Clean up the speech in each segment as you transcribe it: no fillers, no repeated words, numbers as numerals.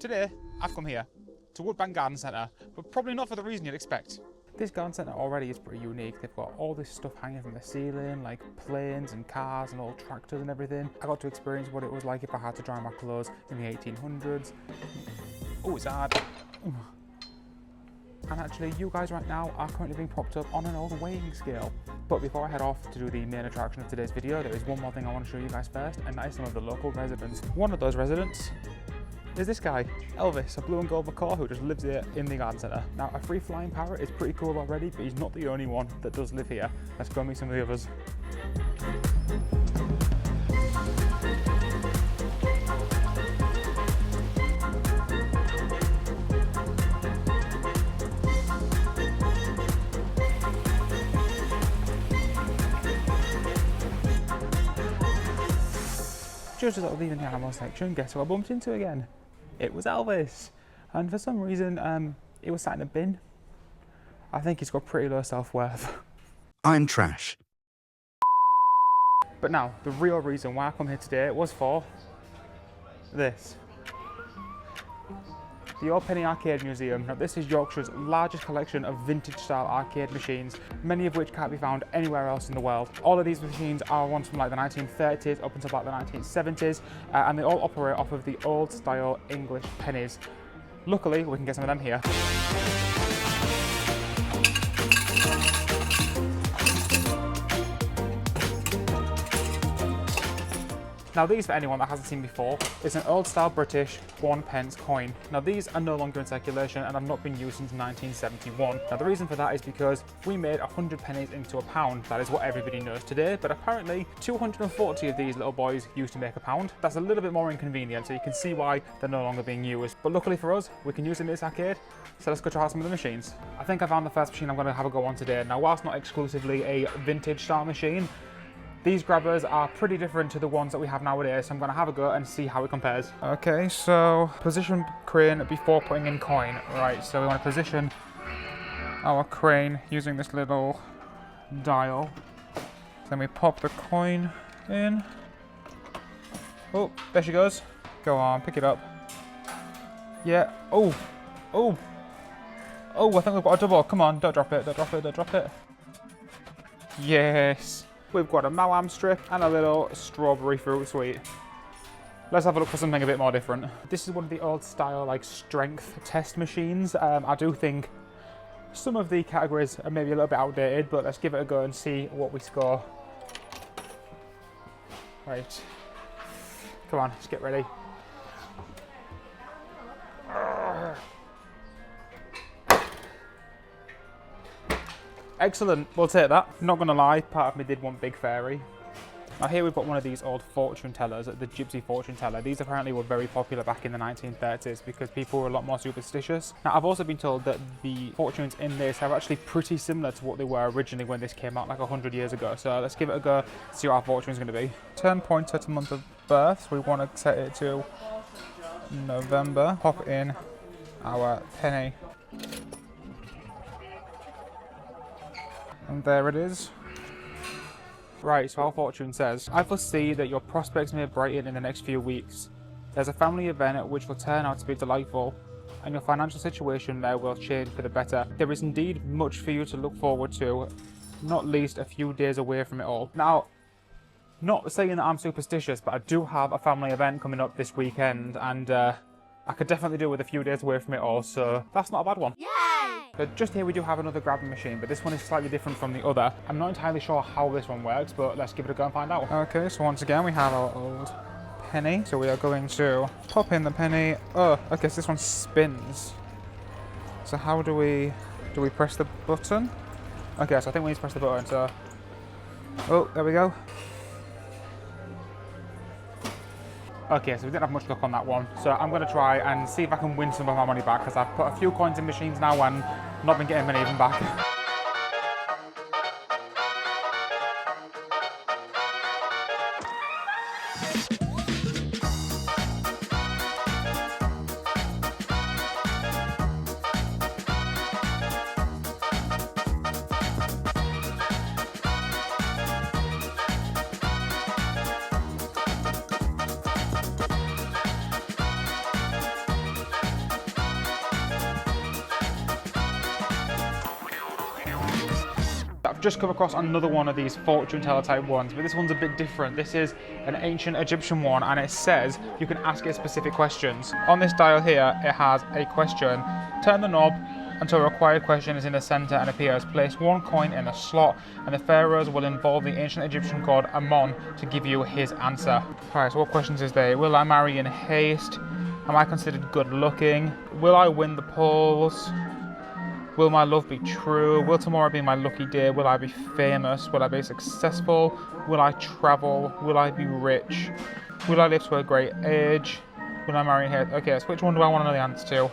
Today, I've come here to Woodbank Garden Centre, but probably not for the reason you'd expect. This garden centre already is pretty unique. They've got all this stuff hanging from the ceiling, like planes and cars and old tractors and everything. I got to experience what it was like if I had to dry my clothes in the 1800s. Oh, it's hard. And actually, you guys right now are currently being propped up on an old weighing scale. But before I head off to do the main attraction of today's video, there is one more thing I want to show you guys first, and that is some of the local residents. One of those residents is this guy, Elvis, a blue and gold macaw who just lives here in the garden centre. Now, a free flying parrot is pretty cool already, but he's not the only one that does live here. Let's go meet some of the others. Just as I was leaving the animal section, guess who I bumped into again? It was Elvis. And for some reason, he was sat in a bin. I think he's got pretty low self-worth. I'm trash. But now, the real reason why I come here today was for this. The Old Penny Arcade Museum. Now, this is Yorkshire's largest collection of vintage-style arcade machines, many of which can't be found anywhere else in the world. All of these machines are ones from like the 1930s up until about the 1970s, and they all operate off of the old-style English pennies. Luckily, we can get some of them here. Now these, for anyone that hasn't seen before, is an old-style British 1p coin. Now these are no longer in circulation and have not been used since 1971. Now the reason for that is because we made 100 pennies into a pound. That is what everybody knows today, but apparently 240 of these little boys used to make a pound. That's a little bit more inconvenient, so you can see why they're no longer being used. But luckily for us, we can use them in this arcade, so let's go try out some of the machines. I think I found the first machine I'm going to have a go on today. Now whilst not exclusively a vintage-style machine, these grabbers are pretty different to the ones that we have nowadays, so I'm going to have a go and see how it compares. Okay, so position crane before putting in coin. Right, so we want to position our crane using this little dial. Then we pop the coin in. Oh, there she goes. Go on, pick it up. Yeah, oh, oh. Oh, I think we've got a double. Come on, don't drop it, don't drop it, don't drop it. Yes. We've got a Mawam strip and a little strawberry fruit sweet. Let's have a look for something a bit more different. This is one of the old style like strength test machines. I do think some of the categories are maybe a little bit outdated, but let's give it a go and see what we score. Right. Come on, let's get ready. Excellent, we'll take that. Not gonna lie, part of me did want Big Fairy. Now here we've got one of these old fortune tellers, the Gypsy fortune teller. These apparently were very popular back in the 1930s because people were a lot more superstitious. Now I've also been told that the fortunes in this are actually pretty similar to what they were originally when this came out like 100 years ago. So let's give it a go, see what our fortune's gonna be. Turn pointer to month of birth, so we want to set it to November. Pop in our penny. And there it is. Right, so our fortune says, I foresee that your prospects may brighten in the next few weeks. There's a family event which will turn out to be delightful, and your financial situation there will change for the better. There is indeed much for you to look forward to, not least a few days away from it all. Now, not saying that I'm superstitious, but I do have a family event coming up this weekend, and I could definitely do with a few days away from it all, so that's not a bad one. Yay! But just here we do have another grabbing machine, but this one is slightly different from the other. I'm not entirely sure how this one works, but let's give it a go and find out. Okay, so once again we have our old penny. So we are going to pop in the penny. Oh, okay, so this one spins. So how do we press the button? Okay, so I think we need to press the button, so... Oh, there we go. Okay, so we didn't have much luck on that one, so I'm going to try and see if I can win some of my money back, because I've put a few coins in machines now and not been getting many of them back. just come across another one of these fortune teller type ones, but this one's a bit different. This is an ancient Egyptian one, and it says you can ask it specific questions. On this dial here, it has a question. Turn the knob until a required question is in the center and appears. Place one coin in a slot, and the pharaohs will involve the ancient Egyptian god Amon to give you his answer. Alright, so what questions is there? Will I marry in haste? Am I considered good looking? Will I win the polls? Will my love be true? Will tomorrow be my lucky day? Will I be famous? Will I be successful? Will I travel? Will I be rich? Will I live to a great age? Will I marry here? Okay, so which one do I want to know the answer to?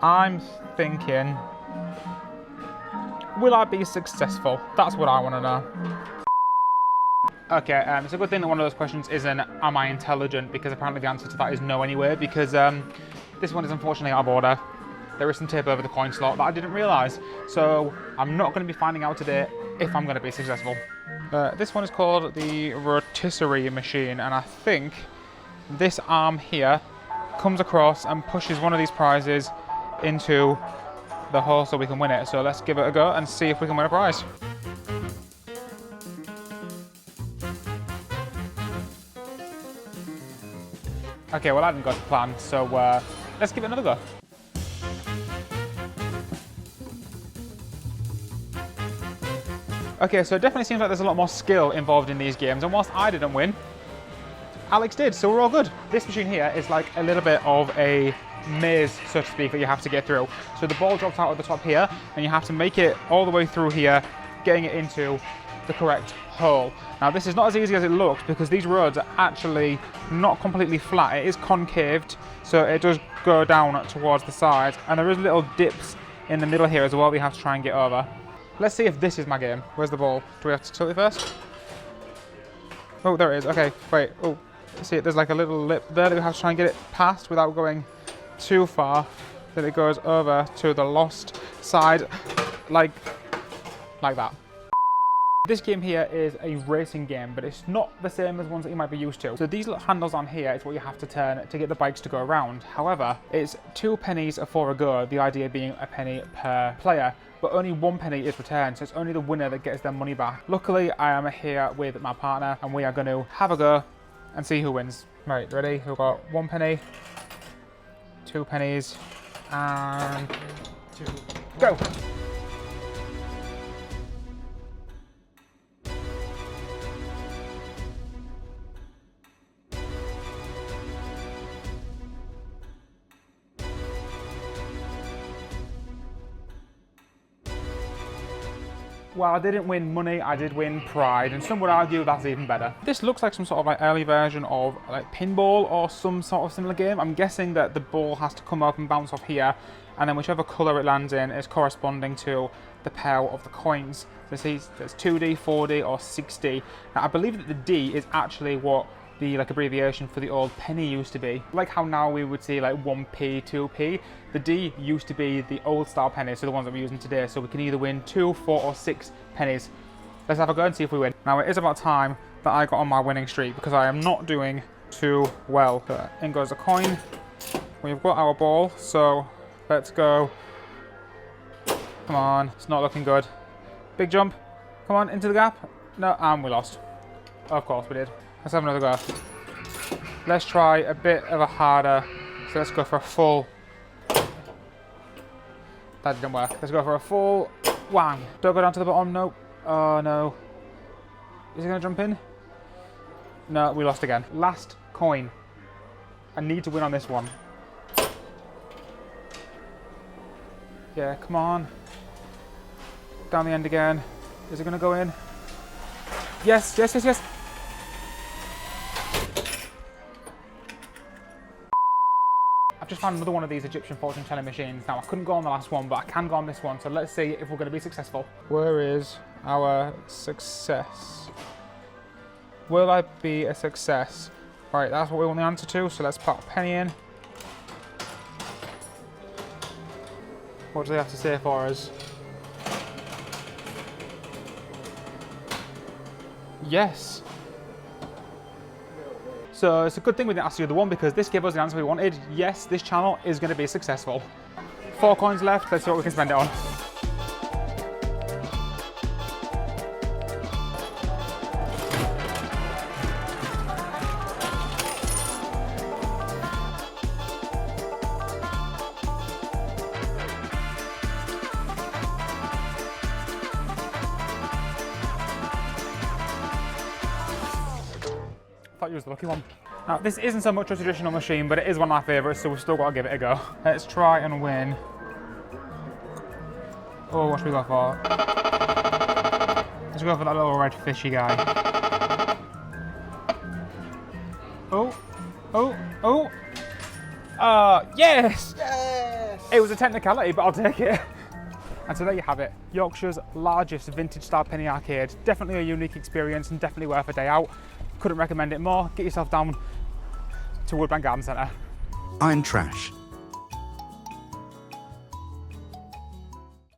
I'm thinking, will I be successful? That's what I want to know. Okay, it's a good thing that one of those questions isn't, am I intelligent? Because apparently the answer to that is no anyway, because this one is unfortunately out of order. There is some tape over the coin slot that I didn't realise, so I'm not going to be finding out today if I'm going to be successful. This one is called the rotisserie machine, and I think this arm here comes across and pushes one of these prizes into the hole so we can win it. So let's give it a go and see if we can win a prize. Okay, well I didn't go to plan, so let's give it another go. Okay, so it definitely seems like there's a lot more skill involved in these games, and whilst I didn't win, Alex did, so we're all good. This machine here is like a little bit of a maze, so to speak, that you have to get through. So the ball drops out at the top here, and you have to make it all the way through here, getting it into the correct hole. Now this is not as easy as it looks, because these roads are actually not completely flat. It is concaved, so it does go down towards the sides, and there is little dips in the middle here as well that you have to try and get over. Let's see if this is my game. Where's the ball? Do we have to tilt it first? Oh, there it is. Okay, wait. Oh, see, there's like a little lip there that we have to try and get it past without going too far. Then it goes over to the lost side, like that. This game here is a racing game, but it's not the same as ones that you might be used to. So these little handles on here is what you have to turn to get the bikes to go around. However, it's 2 pennies for a go, the idea being a penny per player, but only 1 penny is returned, so it's only the winner that gets their money back. Luckily, I am here with my partner, and we are going to have a go and see who wins. Right, ready? We've got 1 penny, 2 pennies, and 2. Go! Well, I didn't win money, I did win pride, and some would argue that's even better. This looks like some sort of like early version of like pinball or some sort of similar game. I'm guessing that the ball has to come up and bounce off here, and then whichever colour it lands in is corresponding to the pair of the coins. So see, there's 2D, 4D, or 6D. Now I believe that the D is actually what the like abbreviation for the old penny used to be. Like how now we would see like 1p, 2p, the D used to be the old style pennies, so the ones that we're using today, so we can either win 2, 4 or 6 pennies. Let's have a go and see if we win. Now it is about time that I got on my winning streak, because I am not doing too well. But in goes a coin, we've got our ball, so let's go. Come on, it's not looking good. Big jump, come on, into the gap. No, and we lost. Of course we did. Let's have another go. Let's try a bit of a harder, so let's go for a full. That didn't work. Let's go for a full whang. Don't go down to the bottom, nope. Oh no. Is it gonna jump in? No, we lost again. Last coin. I need to win on this one. Yeah, come on. Down the end again. Is it gonna go in? Yes, yes, yes, yes. I've just found another one of these Egyptian fortune telling machines. Now I couldn't go on the last one, but I can go on this one, so let's see if we're going to be successful. Where is our success? Will I be a success? Right, that's what we want the answer to, so let's pop a penny in. What do they have to say for us? Yes. So it's a good thing we didn't ask the other one, because this gave us the answer we wanted. Yes, this channel is going to be successful. 4 coins left, let's see what we can spend it on. you was the lucky one. Now, this isn't so much a traditional machine, but it is one of my favourites, so we've still got to give it a go. Let's try and win. Oh, what should we go for? Let's go for that little red fishy guy. Oh, oh, oh. Yes! Yes! It was a technicality, but I'll take it. And so there you have it, Yorkshire's largest vintage style penny arcade. Definitely a unique experience and definitely worth a day out. Couldn't recommend it more. Get yourself down to Woodbank Garden Centre. Iron Trash.